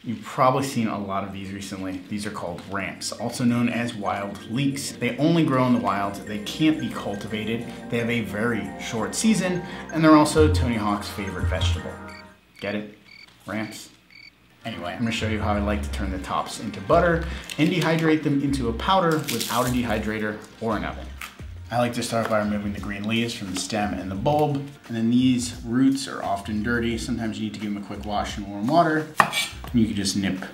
You've probably seen a lot of these recently. These are called ramps, also known as wild leeks. They only grow in the wild. They can't be cultivated. They have a very short season, and they're also Tony Hawk's favorite vegetable. Get it? Ramps? Anyway, I'm gonna show you how I like to turn the tops into butter and dehydrate them into a powder without a dehydrator or an oven. I like to start by removing the green leaves from the stem and the bulb. And then these roots are often dirty. Sometimes you need to give them a quick wash in warm water. And you can just nip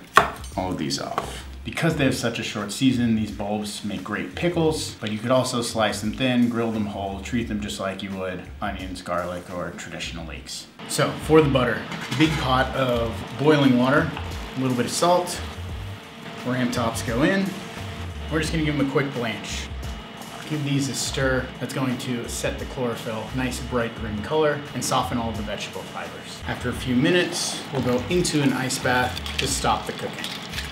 all of these off. Because they have such a short season, these bulbs make great pickles, but you could also slice them thin, grill them whole, treat them just like you would onions, garlic, or traditional leeks. So for the butter, a big pot of boiling water, a little bit of salt, ramp tops go in. We're just gonna give them a quick blanch. Give these a stir. That's going to set the chlorophyll nice bright green color and soften all of the vegetable fibers. After a few minutes, we'll go into an ice bath to stop the cooking.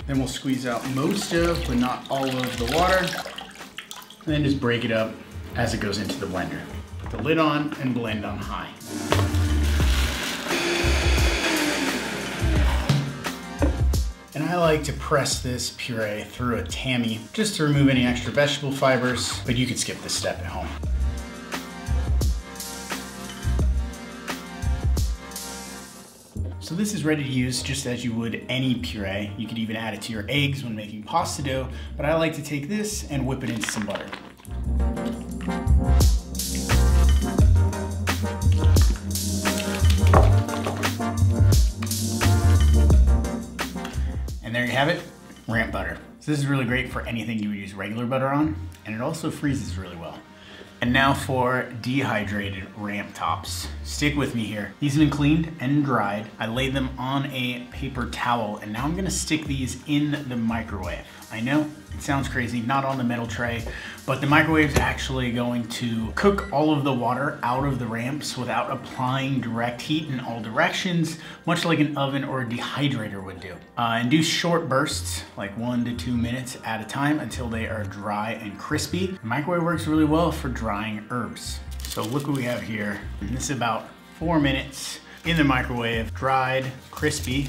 Then we'll squeeze out most of, but not all of the water, and then just break it up as it goes into the blender. Put the lid on and blend on high. And I like to press this puree through a tammy just to remove any extra vegetable fibers, but you could skip this step at home. So this is ready to use just as you would any puree. You could even add it to your eggs when making pasta dough, but I like to take this and whip it into some butter. And there you have it, ramp butter. So this is really great for anything you would use regular butter on, and it also freezes really well. And now for dehydrated ramp tops. Stick with me here. These have been cleaned and dried. I laid them on a paper towel, and now I'm gonna stick these in the microwave. I know, it sounds crazy, not on the metal tray, but the microwave is actually going to cook all of the water out of the ramps without applying direct heat in all directions, much like an oven or a dehydrator would do. And do short bursts, like 1 to 2 minutes at a time until they are dry and crispy. The microwave works really well for drying herbs. So look what we have here. And this is about 4 minutes in the microwave, dried, crispy.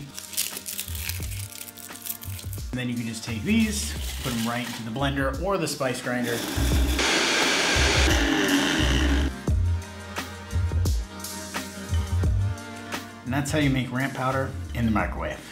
And then you can just take these, put them right into the blender or the spice grinder. And that's how you make ramp powder in the microwave.